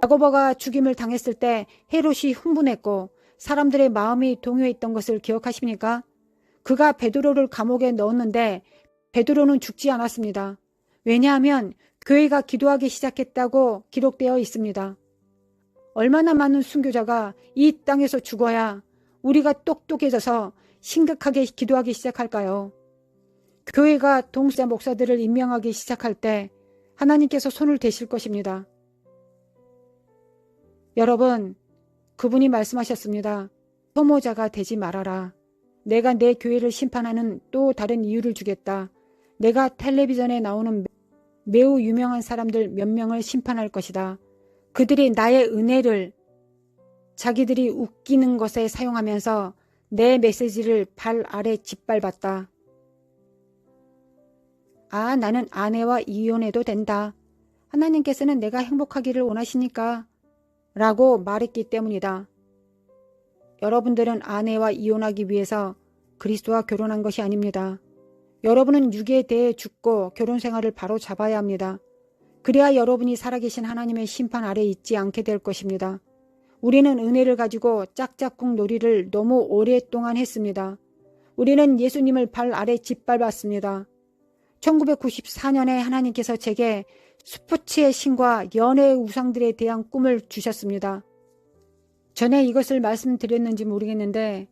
야고보가 죽임을 당했을 때 헤롯이 흥분했고 사람들의 마음이 동요했던 것을 기억하십니까? 그가 베드로를 감옥에 넣었는데 베드로는 죽지 않았습니다. 왜냐하면 교회가 기도하기 시작했다고 기록되어 있습니다. 얼마나 많은 순교자가 이 땅에서 죽어야 우리가 똑똑해져서 심각하게 기도하기 시작할까요? 교회가 동수자 목사들을 임명하기 시작할 때 하나님께서 손을 대실 것입니다. 여러분, 그분이 말씀하셨습니다. 소모자가 되지 말아라. 내가 내 교회를 심판하는 또 다른 이유를 주겠다. 내가 텔레비전에 나오는 매우 유명한 사람들 몇 명을 심판할 것이다. 그들이 나의 은혜를 자기들이 웃기는 것에 사용하면서 내 메시지를 발 아래 짓밟았다. 아, 나는 아내와 이혼해도 된다. 하나님께서는 내가 행복하기를 원하시니까 라고 말했기 때문이다. 여러분들은 아내와 이혼하기 위해서 그리스도와 결혼한 것이 아닙니다. 여러분은 육에 대해 죽고 결혼 생활을 바로 잡아야 합니다. 그래야 여러분이 살아계신 하나님의 심판 아래 있지 않게 될 것입니다. 우리는 은혜를 가지고 짝짝꿍 놀이를 너무 오랫동안 했습니다. 우리는 예수님을 발 아래 짓밟았습니다. 1994년에 하나님께서 제게 스포츠의 신과 연애의 우상들에 대한 꿈을 주셨습니다. 전에 이것을 말씀드렸는지 모르겠는데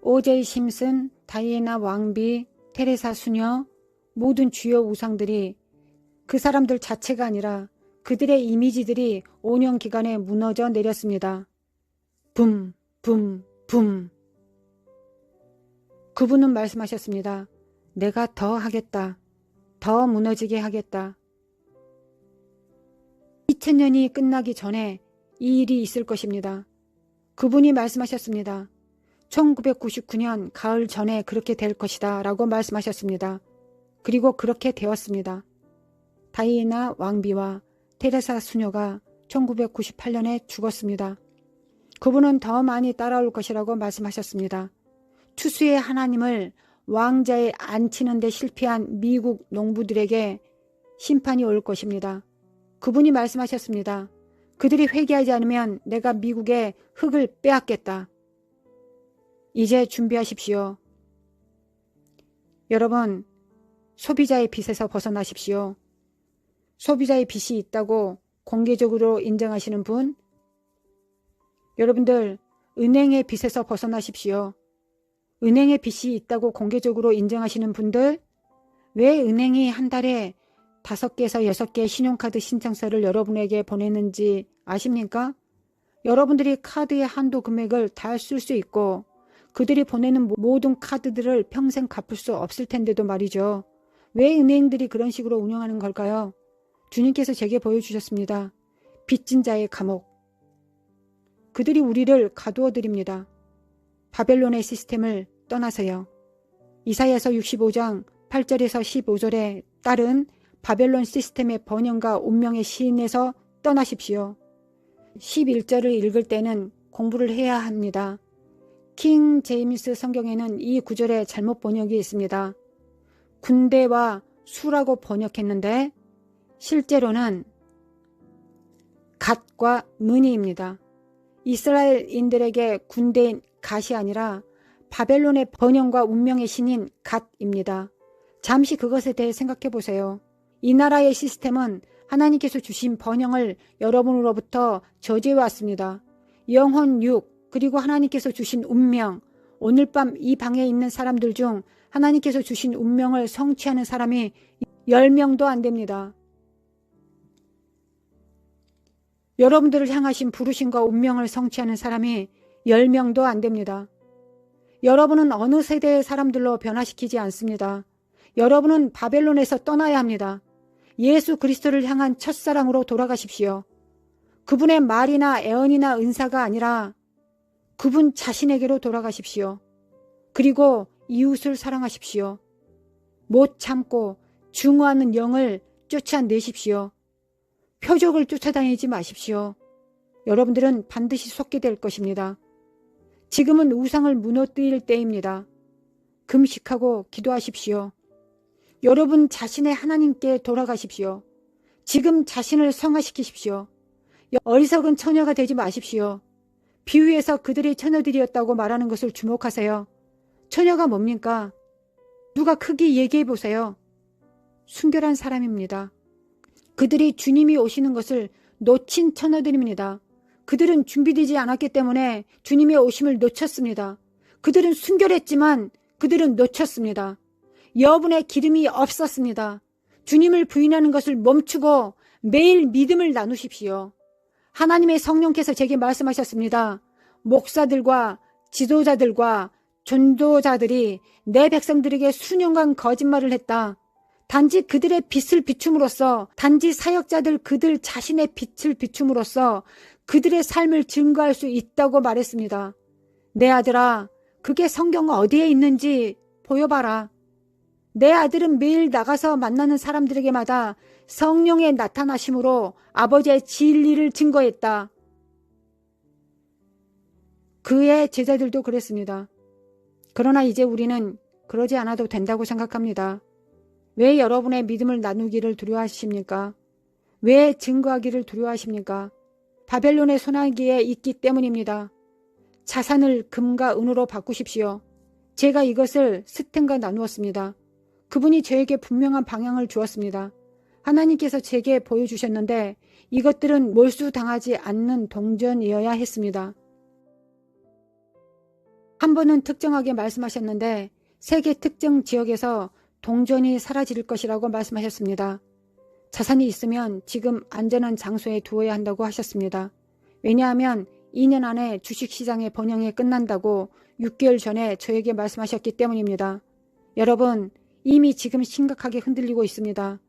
O.J. 심슨, 다이애나 왕비, 테레사 수녀, 모든 주요 우상들이 그 사람들 자체가 아니라 그들의 이미지들이 5년 기간에 무너져 내렸습니다. 붐, 붐, 붐. 그분은 말씀하셨습니다. 내가 더 하겠다. 더 무너지게 하겠다. 2000년이 끝나기 전에 이 일이 있을 것입니다. 그분이 말씀하셨습니다. 1999년 가을 전에 그렇게 될 것이다 라고 말씀하셨습니다. 그리고 그렇게 되었습니다. 다이애나 왕비와 테레사 수녀가 1998년에 죽었습니다. 그분은 더 많이 따라올 것이라고 말씀하셨습니다. 투수의 하나님을 왕자에 앉히는 데 실패한 미국 농부들에게 심판이 올 것입니다. 그분이 말씀하셨습니다. 그들이 회개하지 않으면 내가 미국의 흙을 빼앗겠다. 이제 준비하십시오. 여러분, 소비자의 빚에서 벗어나십시오. 소비자의 빚이 있다고 공개적으로 인정하시는 분, 여러분들 은행의 빚에서 벗어나십시오. 은행의 빚이 있다고 공개적으로 인정하시는 분들, 왜 은행이 한 달에 5개에서 6개의 신용카드 신청서를 여러분에게 보내는지 아십니까? 여러분들이 카드의 한도 금액을 다 쓸 수 있고 그들이 보내는 모든 카드들을 평생 갚을 수 없을 텐데도 말이죠. 왜 은행들이 그런 식으로 운영하는 걸까요? 주님께서 제게 보여주셨습니다. 빚진 자의 감옥. 그들이 우리를 가두어 드립니다. 바벨론의 시스템을 떠나서요. 이사야서 65장 8절에서 15절에 따른 바벨론 시스템의 번영과 운명의 시인에서 떠나십시오. 11절을 읽을 때는 공부를 해야 합니다. 킹 제임스 성경에는 이 구절에 잘못 번역이 있습니다. 군대와 수라고 번역했는데 실제로는 갓과 문이입니다. 이스라엘인들에게 군대인 갓이 아니라 바벨론의 번영과 운명의 신인 갓입니다. 잠시 그것에 대해 생각해 보세요. 이 나라의 시스템은 하나님께서 주신 번영을 여러분으로부터 저지해 왔습니다. 영혼 육, 그리고 하나님께서 주신 운명, 오늘 밤 이 방에 있는 사람들 중 하나님께서 주신 운명을 성취하는 사람이 10명도 안 됩니다. 여러분들을 향하신 부르심과 운명을 성취하는 사람이 10명도 안 됩니다. 여러분은 어느 세대의 사람들로 변화시키지 않습니다. 여러분은 바벨론에서 떠나야 합니다. 예수 그리스도를 향한 첫사랑으로 돌아가십시오. 그분의 말이나 애언이나 은사가 아니라 그분 자신에게로 돌아가십시오. 그리고 이웃을 사랑하십시오. 못 참고 증오하는 영을 쫓아내십시오. 표적을 쫓아다니지 마십시오. 여러분들은 반드시 속게 될 것입니다. 지금은 우상을 무너뜨릴 때입니다. 금식하고 기도하십시오. 여러분 자신의 하나님께 돌아가십시오. 지금 자신을 성화시키십시오. 어리석은 처녀가 되지 마십시오. 비유에서 그들이 처녀들이었다고 말하는 것을 주목하세요. 처녀가 뭡니까? 누가 크게 얘기해 보세요. 순결한 사람입니다. 그들이 주님이 오시는 것을 놓친 처녀들입니다. 그들은 준비되지 않았기 때문에 주님의 오심을 놓쳤습니다. 그들은 순결했지만 그들은 놓쳤습니다. 여분의 기름이 없었습니다. 주님을 부인하는 것을 멈추고 매일 믿음을 나누십시오. 하나님의 성령께서 제게 말씀하셨습니다. 목사들과 지도자들과 전도자들이 내 백성들에게 수년간 거짓말을 했다. 단지 그들의 빛을 비춤으로써, 단지 사역자들 그들 자신의 빛을 비춤으로써 그들의 삶을 증거할 수 있다고 말했습니다. 내 아들아, 그게 성경 어디에 있는지 보여봐라. 내 아들은 매일 나가서 만나는 사람들에게마다 성령의 나타나심으로 아버지의 진리를 증거했다. 그의 제자들도 그랬습니다. 그러나 이제 우리는 그러지 않아도 된다고 생각합니다. 왜 여러분의 믿음을 나누기를 두려워하십니까? 왜 증거하기를 두려워하십니까? 바벨론의 소나기에 있기 때문입니다. 자산을 금과 은으로 바꾸십시오. 제가 이것을 스탠과 나누었습니다. 그분이 저에게 분명한 방향을 주었습니다. 하나님께서 제게 보여주셨는데 이것들은 몰수당하지 않는 동전이어야 했습니다. 한 번은 특정하게 말씀하셨는데 세계 특정 지역에서 동전이 사라질 것이라고 말씀하셨습니다. 자산이 있으면 지금 안전한 장소에 두어야 한다고 하셨습니다. 왜냐하면 2년 안에 주식시장의 번영이 끝난다고 6개월 전에 저에게 말씀하셨기 때문입니다. 여러분, 이미 지금 심각하게 흔들리고 있습니다.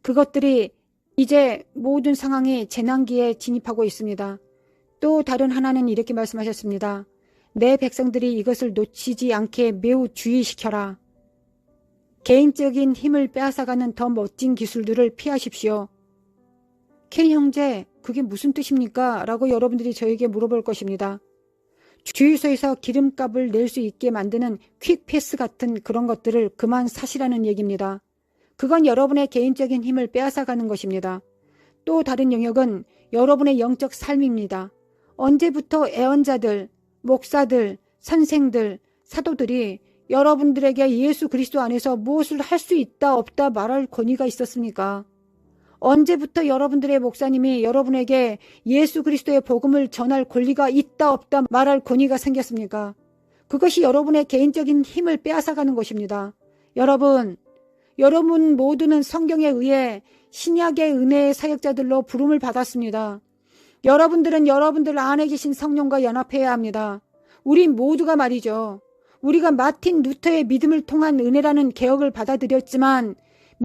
그것들이 이제 모든 상황이 재난기에 진입하고 있습니다. 또 다른 하나는 이렇게 말씀하셨습니다. 내 백성들이 이것을 놓치지 않게 매우 주의시켜라. 개인적인 힘을 빼앗아가는 더 멋진 기술들을 피하십시오. 켄 형제, 그게 무슨 뜻입니까? 라고 여러분들이 저에게 물어볼 것입니다. 주유소에서 기름값을 낼 수 있게 만드는 퀵패스 같은 그런 것들을 그만 사시라는 얘기입니다. 그건 여러분의 개인적인 힘을 빼앗아가는 것입니다. 또 다른 영역은 여러분의 영적 삶입니다. 언제부터 애언자들, 목사들, 선생들, 사도들이 여러분들에게 예수 그리스도 안에서 무엇을 할 수 있다 없다 말할 권위가 있었습니까? 언제부터 여러분들의 목사님이 여러분에게 예수 그리스도의 복음을 전할 권리가 있다 없다 말할 권위가 생겼습니까? 그것이 여러분의 개인적인 힘을 빼앗아가는 것입니다. 여러분 모두는 성경에 의해 신약의 은혜의 사역자들로 부름을 받았습니다. 여러분들은 여러분들 안에 계신 성령과 연합해야 합니다. 우리 모두가 말이죠. 우리가 마틴 루터의 믿음을 통한 은혜라는 개혁을 받아들였지만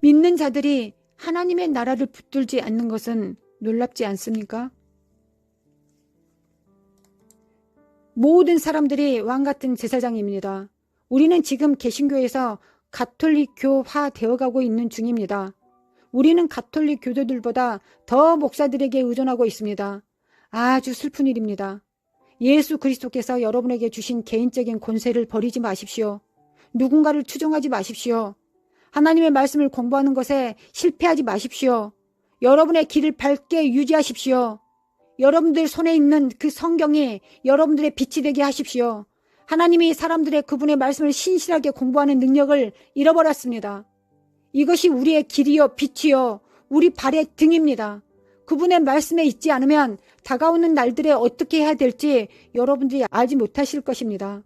믿는 자들이 하나님의 나라를 붙들지 않는 것은 놀랍지 않습니까? 모든 사람들이 왕같은 제사장입니다. 우리는 지금 개신교에서 가톨릭교화 되어가고 있는 중입니다. 우리는 가톨릭 교도들보다 더 목사들에게 의존하고 있습니다. 아주 슬픈 일입니다. 예수 그리스도께서 여러분에게 주신 개인적인 권세를 버리지 마십시오. 누군가를 추종하지 마십시오. 하나님의 말씀을 공부하는 것에 실패하지 마십시오. 여러분의 길을 밝게 유지하십시오. 여러분들 손에 있는 그 성경이 여러분들의 빛이 되게 하십시오. 하나님이 사람들의 그분의 말씀을 신실하게 공부하는 능력을 잃어버렸습니다. 이것이 우리의 길이요 빛이요 우리 발의 등입니다. 그분의 말씀에 있지 않으면 다가오는 날들에 어떻게 해야 될지 여러분들이 알지 못하실 것입니다.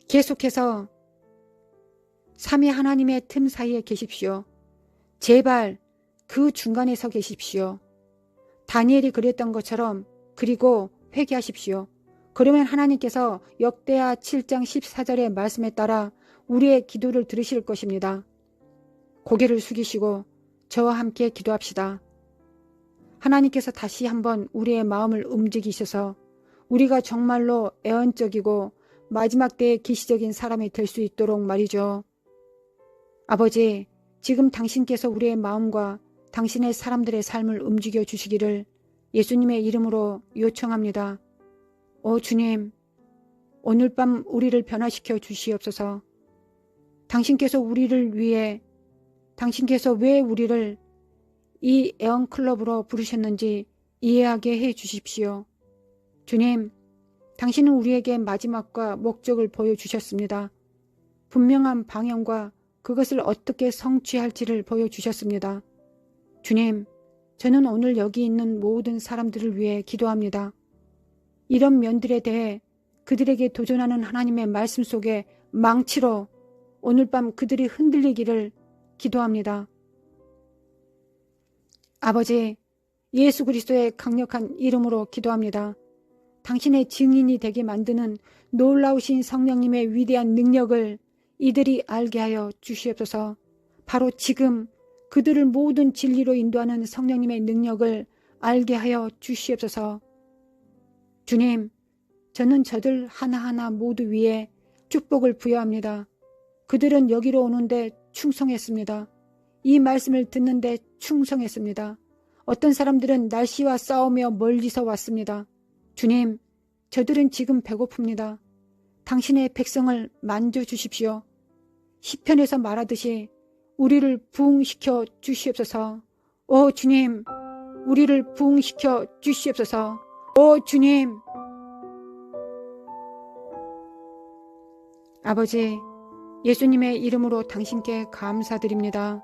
계속해서 삼위 하나님의 틈 사이에 계십시오. 제발 그 중간에 서 계십시오. 다니엘이 그랬던 것처럼 그리고 회개하십시오. 그러면 하나님께서 역대하 7장 14절의 말씀에 따라 우리의 기도를 들으실 것입니다. 고개를 숙이시고 저와 함께 기도합시다. 하나님께서 다시 한번 우리의 마음을 움직이셔서 우리가 정말로 애언적이고 마지막 때의 계시적인 사람이 될 수 있도록 말이죠. 아버지, 지금 당신께서 우리의 마음과 당신의 사람들의 삶을 움직여 주시기를 예수님의 이름으로 요청합니다. 오 주님, 오늘 밤 우리를 변화시켜 주시옵소서. 당신께서 우리를 위해, 당신께서 왜 우리를 이 애원클럽으로 부르셨는지 이해하게 해 주십시오. 주님, 당신은 우리에게 마지막과 목적을 보여주셨습니다. 분명한 방향과 그것을 어떻게 성취할지를 보여주셨습니다. 주님, 저는 오늘 여기 있는 모든 사람들을 위해 기도합니다. 이런 면들에 대해 그들에게 도전하는 하나님의 말씀 속에 망치로 오늘 밤 그들이 흔들리기를 기도합니다. 아버지, 예수 그리스도의 강력한 이름으로 기도합니다. 당신의 증인이 되게 만드는 놀라우신 성령님의 위대한 능력을 이들이 알게 하여 주시옵소서. 바로 지금 그들을 모든 진리로 인도하는 성령님의 능력을 알게 하여 주시옵소서. 주님, 저는 저들 하나하나 모두 위에 축복을 부여합니다. 그들은 여기로 오는데 충성했습니다. 이 말씀을 듣는데 충성했습니다. 어떤 사람들은 날씨와 싸우며 멀리서 왔습니다. 주님, 저들은 지금 배고픕니다. 당신의 백성을 만져주십시오. 시편에서 말하듯이 우리를 부흥시켜 주시옵소서. 오 주님, 우리를 부흥시켜 주시옵소서. 오 주님. 아버지, 예수님의 이름으로 당신께 감사드립니다.